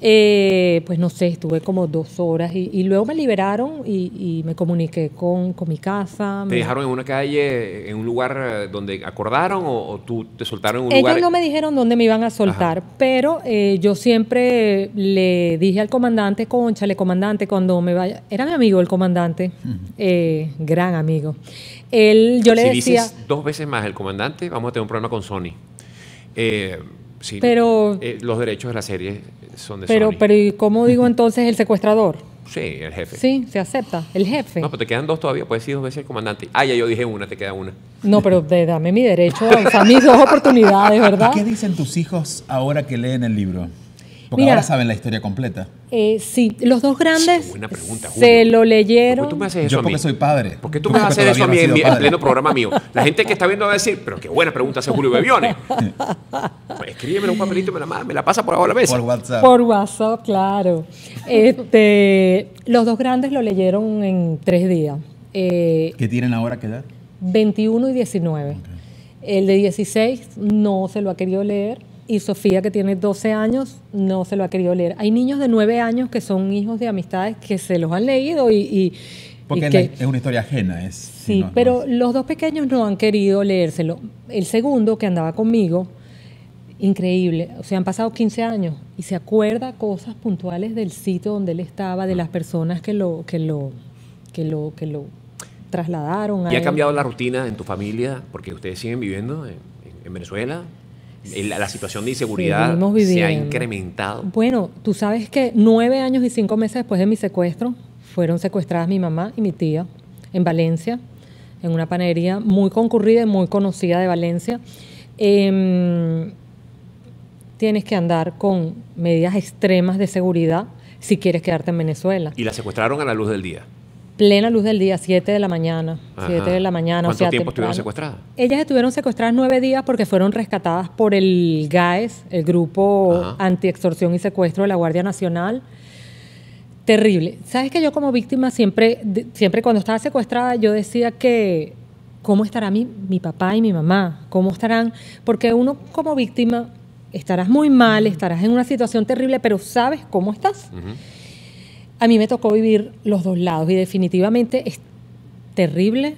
Pues no sé, estuve como 2 horas y luego me liberaron y me comuniqué con mi casa. ¿Te dejaron en una calle, en un lugar donde acordaron o tú te soltaron en un Ellos lugar? no me dijeron dónde me iban a soltar, pero yo siempre le dije al comandante, cónchale, comandante, cuando me vaya... Era mi amigo el comandante, gran amigo. Yo le Si decía... dices 2 veces más el comandante, vamos a tener un problema con Sony. Sí, Pero- los derechos de la serie son de Pero, Sony. ¿y cómo digo entonces el secuestrador? Sí, el jefe. Sí, se acepta, el jefe. No, pero te quedan 2 todavía, puedes decir 2 veces el comandante. Ah, ya yo dije una, te queda una. No, pero dame mi derecho, o sea, mis 2 oportunidades, ¿verdad? ¿Qué dicen tus hijos ahora que leen el libro? Porque Mira, ahora saben la historia completa. Sí, los 2 grandes Buena pregunta, se Julio. lo ¿Por leyeron. qué tú me haces eso Yo a mí? porque soy padre. ¿Por qué tú Tú me vas a porque hacer eso a mí todavía no has en sido padre. pleno programa mío? La gente que está viendo va a decir, pero qué buena pregunta hace Julio Bebione. Pues escríbeme un papelito y me la pasa por abajo de la mesa. Por WhatsApp. Por WhatsApp, claro. Los 2 grandes lo leyeron en 3 días. ¿Qué tienen ahora que edad? 21 y 19. El de 16 no se lo ha querido leer y Sofía, que tiene 12 años, no se lo ha querido leer. Hay niños de 9 años que son hijos de amistades que se los han leído Porque y que... es una historia ajena. Sí, no, pero no. los 2 pequeños no han querido leérselo. El segundo, que andaba conmigo, increíble. O sea, han pasado 15 años y se acuerda cosas puntuales del sitio donde él estaba, de las personas que lo trasladaron a ¿Y ha él. cambiado la rutina en tu familia? Porque ustedes siguen viviendo en Venezuela. La situación de inseguridad Seguimos se ha viviendo. incrementado. Bueno, tú sabes que 9 años y 5 meses después de mi secuestro, fueron secuestradas mi mamá y mi tía en Valencia, en una panadería muy concurrida y muy conocida de Valencia. Tienes que andar con medidas extremas de seguridad si quieres quedarte en Venezuela. Y la secuestraron a la luz del día. Plena luz del día, 7 de la mañana. Ajá. 7 de la mañana. ¿Cuánto o sea, tiempo estuvieron temprano. secuestradas? Ellas estuvieron secuestradas 9 días porque fueron rescatadas por el GAES, el Grupo Ajá. Anti-Extorsión y Secuestro de la Guardia Nacional. Terrible. Sabes que yo como víctima siempre cuando estaba secuestrada yo decía que ¿cómo estará mi papá y mi mamá? ¿Cómo estarán? Porque uno como víctima estarás muy mal, estarás en una situación terrible, pero sabes cómo estás. A mí me tocó vivir los dos lados y definitivamente es terrible.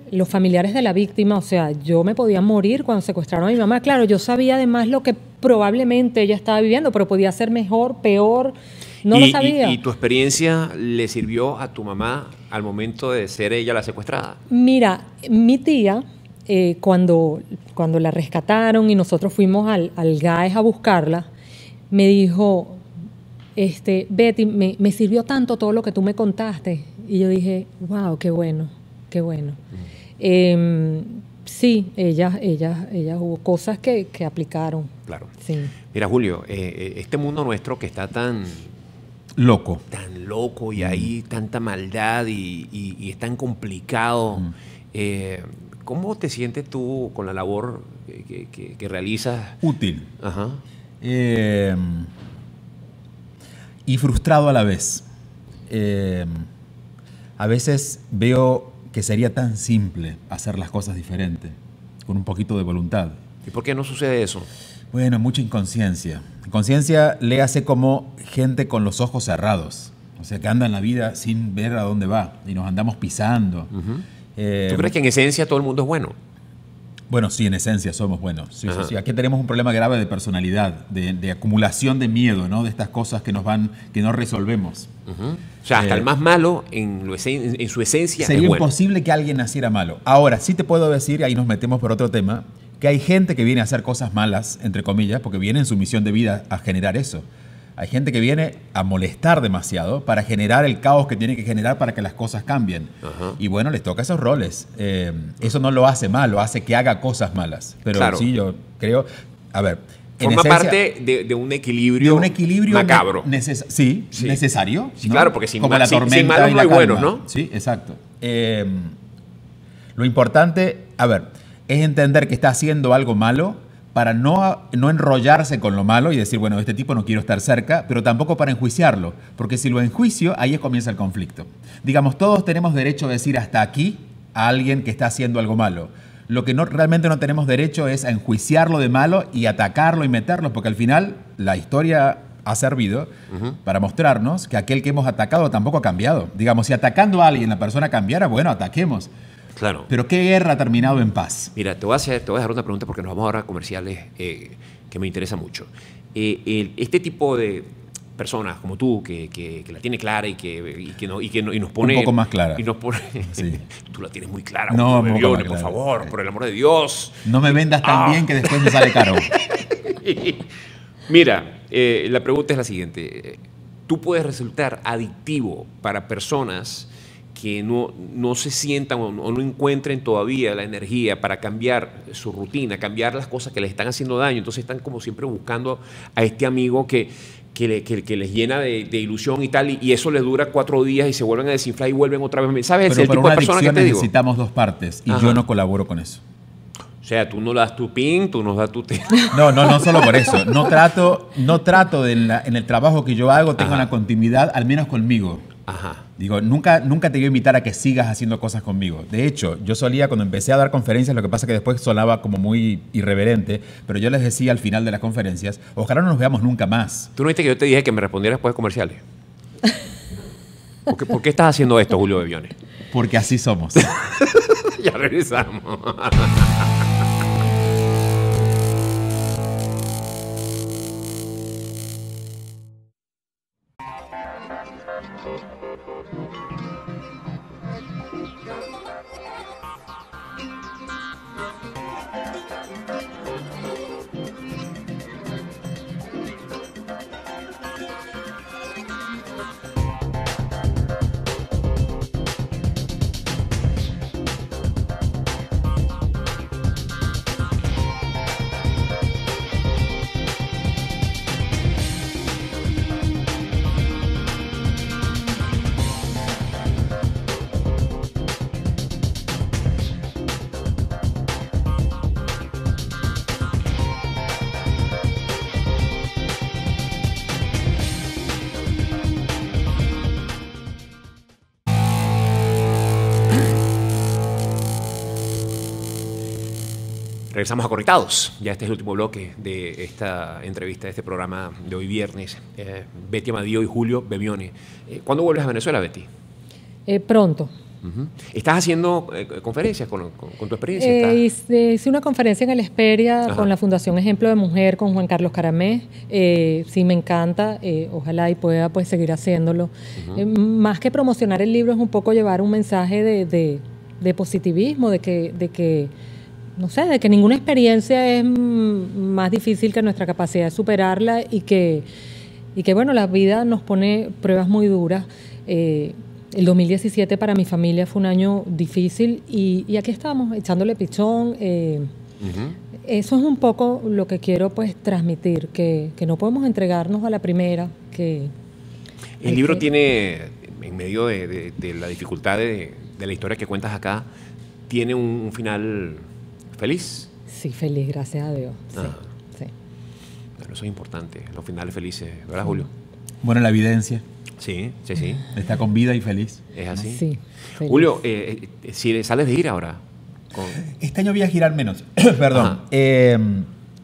Los familiares de la víctima, o sea, yo me podía morir cuando secuestraron a mi mamá. Claro, yo sabía además lo que probablemente ella estaba viviendo, pero podía ser mejor, peor. No lo sabía. ¿Y tu experiencia le sirvió a tu mamá al momento de ser ella la secuestrada? Mira, mi tía, cuando la rescataron y nosotros fuimos al GAES a buscarla, me dijo, Betty, me sirvió tanto todo lo que tú me contaste. Y yo dije, wow, qué bueno, qué bueno. Sí, ellas hubo cosas que aplicaron. Claro. Sí. Mira, Julio, este mundo nuestro que está tan Loco. loco y hay tanta maldad y es tan complicado. ¿Cómo te sientes tú con la labor que realizas? Útil. Ajá. Y frustrado a la vez. A veces veo que sería tan simple hacer las cosas diferentes, con un poquito de voluntad. ¿Y por qué no sucede eso? Bueno, mucha inconsciencia. Inconsciencia le hace como gente con los ojos cerrados. O sea, que anda en la vida sin ver a dónde va y nos andamos pisando. ¿Tú crees que en esencia todo el mundo es bueno? Bueno, sí, en esencia somos buenos. Sí, sí, sí. Aquí tenemos un problema grave de personalidad, de acumulación de miedo, ¿no? De estas cosas que no resolvemos. O sea, hasta el más malo en su esencia sería es bueno. imposible que alguien naciera malo. Ahora, sí te puedo decir, ahí nos metemos por otro tema, que hay gente que viene a hacer cosas malas, entre comillas, porque viene en su misión de vida a generar eso. Hay gente que viene a molestar demasiado para generar el caos que tiene que generar para que las cosas cambien. Y bueno, les toca esos roles. Eso no lo hace mal, lo hace que haga cosas malas. Pero claro, sí, yo creo... A ver... Forma parte de un equilibrio, macabro. Sí, necesario. Sí, ¿no? claro, porque sin malos no hay buenos, ¿no? Sí, exacto. Lo importante, a ver, es entender que está haciendo algo malo para no enrollarse con lo malo y decir, bueno, este tipo no quiero estar cerca, pero tampoco para enjuiciarlo, porque si lo enjuicio, ahí comienza el conflicto. Digamos, todos tenemos derecho a decir hasta aquí a alguien que está haciendo algo malo. Lo que realmente no tenemos derecho es a enjuiciarlo de malo y atacarlo y meterlo, porque al final la historia ha servido para mostrarnos que aquel que hemos atacado tampoco ha cambiado. Digamos, si atacando a alguien la persona cambiara, bueno, ataquemos. Claro. Pero ¿qué guerra ha terminado en paz? Mira, te voy a dejar una pregunta porque nos vamos ahora a comerciales que me interesa mucho. Este tipo de personas como tú que la tiene clara y nos pone un poco más clara y nos pone sí. Tú la tienes muy clara, no, Bebione, por favor, por el amor de Dios, no me vendas tan bien que después me sale caro. Mira, la pregunta es la siguiente: tú puedes resultar adictivo para personas que no se sientan o no encuentren todavía la energía para cambiar su rutina, cambiar las cosas que les están haciendo daño. Entonces están como siempre buscando a este amigo que les llena de ilusión y tal, y eso les dura 4 días y se vuelven a desinflar y vuelven otra vez. ¿Sabes? Pero el tipo de persona que te digo. Necesitamos dos partes y yo no colaboro con eso. O sea, tú no das tu pin, tú nos das tu... No solo por eso. No trato en el trabajo que yo hago, tengo una continuidad, al menos conmigo. Ajá. Digo, nunca te voy a invitar a que sigas haciendo cosas conmigo. De hecho, yo solía, cuando empecé a dar conferencias, lo que pasa es que después sonaba como muy irreverente, pero yo les decía al final de las conferencias, ojalá no nos veamos nunca más. ¿Tú no viste que yo te dije que me respondieras después de comerciales? ¿Por qué estás haciendo esto, Julio Bebione? Porque así somos. Ya regresamos. Regresamos a Conectados. Ya este es el último bloque de esta entrevista, de este programa de hoy viernes. Betty Amadío y Julio Bebione. ¿Cuándo vuelves a Venezuela, Betty? Pronto. ¿Estás haciendo conferencias con tu experiencia? Hice una conferencia en el Hesperia con la Fundación Ejemplo de Mujer, con Juan Carlos Caramés. Sí, me encanta. Ojalá y pueda pues seguir haciéndolo. Más que promocionar el libro, es un poco llevar un mensaje de positivismo, de que no sé, de que ninguna experiencia es más difícil que nuestra capacidad de superarla y que bueno, la vida nos pone pruebas muy duras. El 2017 para mi familia fue un año difícil y aquí estamos, echándole pichón. Eso es un poco lo que quiero pues transmitir, que no podemos entregarnos a la primera. El libro tiene, en medio de la dificultad de la historia que cuentas acá, tiene un final feliz. Sí, feliz, gracias a Dios. Sí. Bueno, eso es importante, los finales felices, ¿verdad, Julio? Bueno, la evidencia. Sí. Está con vida y feliz. Es así. Sí, feliz. Julio, si sales de gira ahora. Este año voy a girar menos. Perdón.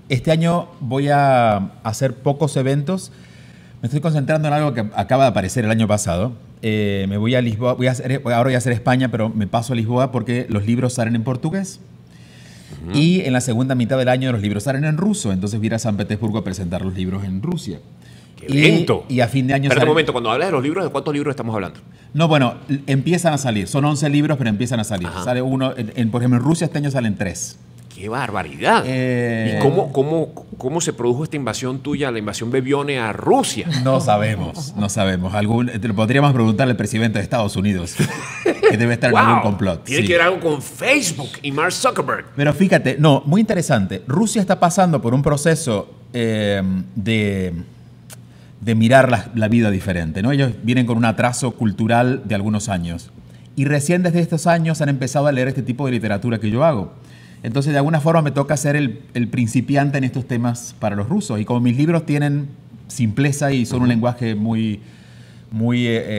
Este año voy a hacer pocos eventos. Me estoy concentrando en algo que acaba de aparecer el año pasado. Me voy a Lisboa. Ahora voy a hacer España, pero me paso a Lisboa porque los libros salen en portugués. Y en la segunda mitad del año los libros salen en ruso. Entonces voy a ir a San Petersburgo a presentar los libros en Rusia. ¡Qué lento! Y a fin de año... Espera un momento, cuando hablas de los libros, ¿de cuántos libros estamos hablando? No, bueno, empiezan a salir. Son 11 libros, pero empiezan a salir. Sale uno, por ejemplo, en Rusia este año salen 3. ¡Qué barbaridad! ¿Y cómo se produjo esta invasión tuya, la invasión Bebione a Rusia? No sabemos. Podríamos preguntarle al presidente de Estados Unidos, que debe estar en algún complot. Tiene que ver algo con Facebook y Mark Zuckerberg. Pero fíjate, muy interesante. Rusia está pasando por un proceso de mirar la vida diferente, ¿no? Ellos vienen con un atraso cultural de algunos años. Y recién desde estos años han empezado a leer este tipo de literatura que yo hago. Entonces, de alguna forma me toca ser el principiante en estos temas para los rusos. Y como mis libros tienen simpleza y son un lenguaje muy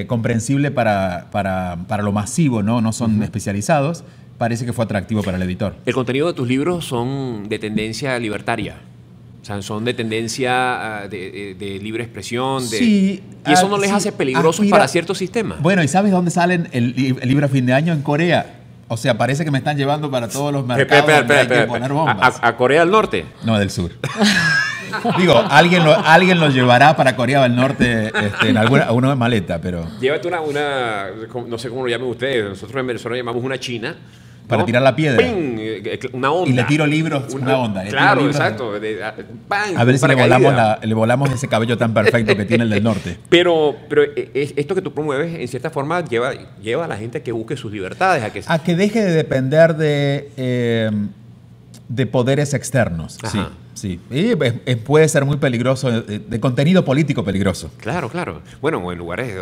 comprensible para lo masivo, ¿no? No son especializados, parece que fue atractivo para el editor. El contenido de tus libros son de tendencia libertaria. O sea, son de tendencia de libre expresión. ¿Y eso no les hace peligrosos para ciertos sistemas? Bueno, ¿y sabes dónde salen el libro a fin de año? En Corea. O sea, parece que me están llevando para todos los mercados donde hay que poner bombas. ¿A Corea del Norte? No, del sur. Digo, alguien lo llevará para Corea del Norte en alguna maleta, pero... Llévate una, no sé cómo lo llamen ustedes, nosotros en Venezuela llamamos una china. Para tirar la piedra. ¡Ping! Una onda. Y le tiro libros, una onda. Claro, exacto. A ver si le volamos ese cabello tan perfecto que tiene el del norte. Pero esto que tú promueves, en cierta forma, lleva a la gente a que busque sus libertades. A que deje de depender de poderes externos. Ajá. Sí. Y puede ser muy peligroso, de contenido político peligroso. Claro. Bueno, en lugares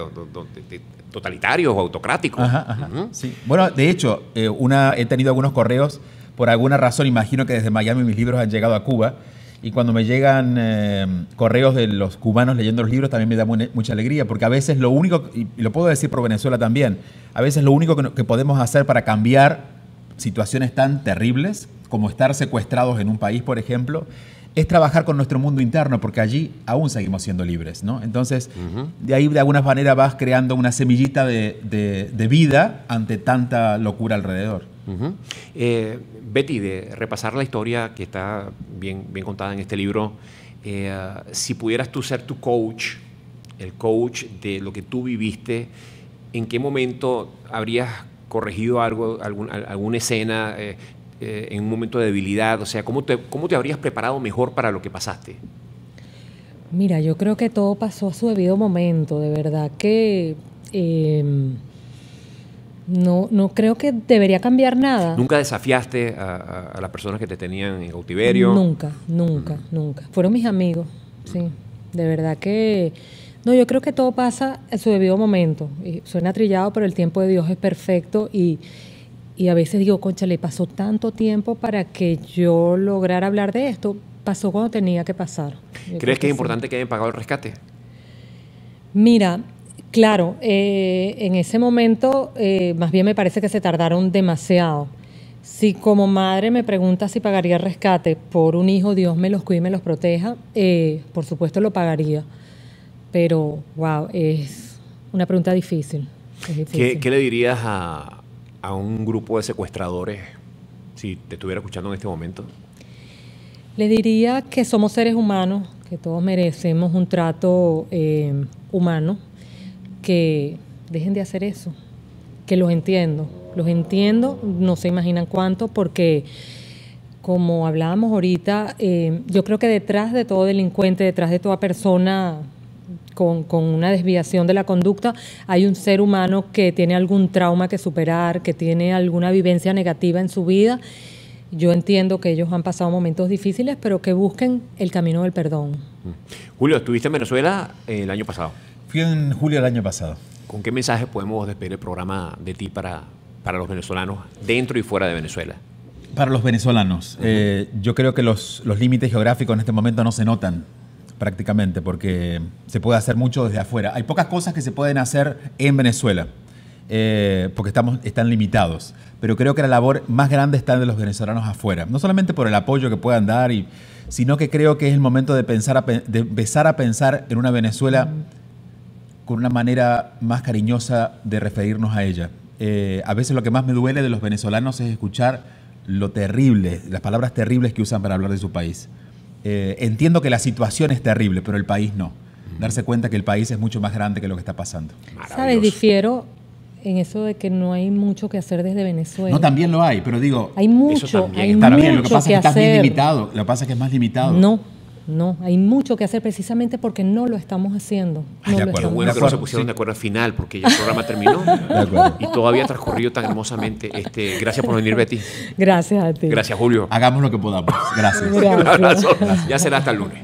totalitarios o autocráticos. Ajá. Sí. Bueno, de hecho, he tenido algunos correos, por alguna razón, imagino que desde Miami mis libros han llegado a Cuba, y cuando me llegan correos de los cubanos leyendo los libros también me da mucha alegría, porque a veces lo único, y lo puedo decir por Venezuela también, a veces lo único que podemos hacer para cambiar situaciones tan terribles como estar secuestrados en un país, por ejemplo, es trabajar con nuestro mundo interno, porque allí aún seguimos siendo libres, ¿no? Entonces, de ahí de alguna manera vas creando una semillita de vida ante tanta locura alrededor. Betty, de repasar la historia que está bien contada en este libro, si pudieras tú ser tu coach, el coach de lo que tú viviste, ¿en qué momento habrías corregido alguna escena en un momento de debilidad? O sea, ¿cómo te habrías preparado mejor para lo que pasaste? Mira, yo creo que todo pasó a su debido momento. De verdad que no creo que debería cambiar nada. ¿Nunca desafiaste a las personas que te tenían en cautiverio? Nunca. Fueron mis amigos, sí. De verdad que... No, yo creo que todo pasa a su debido momento. Y suena trillado, pero el tiempo de Dios es perfecto y a veces digo, concha, le pasó tanto tiempo para que yo lograra hablar de esto. Pasó cuando tenía que pasar. ¿Crees que es importante que hayan pagado el rescate? Mira, claro, en ese momento más bien me parece que se tardaron demasiado. Si como madre me pregunta si pagaría rescate por un hijo, Dios me los cuide y me los proteja, por supuesto lo pagaría. Pero, wow, es una pregunta difícil. Es difícil. ¿Qué le dirías a un grupo de secuestradores si te estuviera escuchando en este momento? Le diría que somos seres humanos, que todos merecemos un trato humano, que dejen de hacer eso, que los entiendo, no se imaginan cuánto, porque como hablábamos ahorita, yo creo que detrás de todo delincuente, detrás de toda persona con una desviación de la conducta, hay un ser humano que tiene algún trauma que superar, que tiene alguna vivencia negativa en su vida. Yo entiendo que ellos han pasado momentos difíciles, pero que busquen el camino del perdón. Julio, estuviste en Venezuela el año pasado. Fui en julio del año pasado. ¿Con qué mensaje podemos despedir el programa de ti para los venezolanos dentro y fuera de Venezuela? Para los venezolanos, yo creo que los límites geográficos en este momento no se notan prácticamente, porque se puede hacer mucho desde afuera. Hay pocas cosas que se pueden hacer en Venezuela, porque están limitados. Pero creo que la labor más grande está de los venezolanos afuera. No solamente por el apoyo que puedan dar, sino que creo que es el momento de empezar a pensar en una Venezuela con una manera más cariñosa de referirnos a ella. A veces lo que más me duele de los venezolanos es escuchar lo terrible, las palabras terribles que usan para hablar de su país. Entiendo que la situación es terrible, pero el país no. Darse cuenta que el país es mucho más grande que lo que está pasando. ¿Sabes? Difiero en eso de que no hay mucho que hacer desde Venezuela. No, también lo hay, pero digo... Hay mucho, hay está bien, mucho lo que pasa es que estás hacer. bien limitado. Lo que pasa es que es más limitado. No, hay mucho que hacer precisamente porque no lo estamos haciendo. Ay, de acuerdo. Bueno que no se pusieron de acuerdo al final, porque ya el programa terminó. De acuerdo. Y todavía ha transcurrido tan hermosamente. Gracias por venir, Betty. Gracias a ti. Gracias, Julio. Hagamos lo que podamos. Gracias. Un abrazo. Ya será hasta el lunes.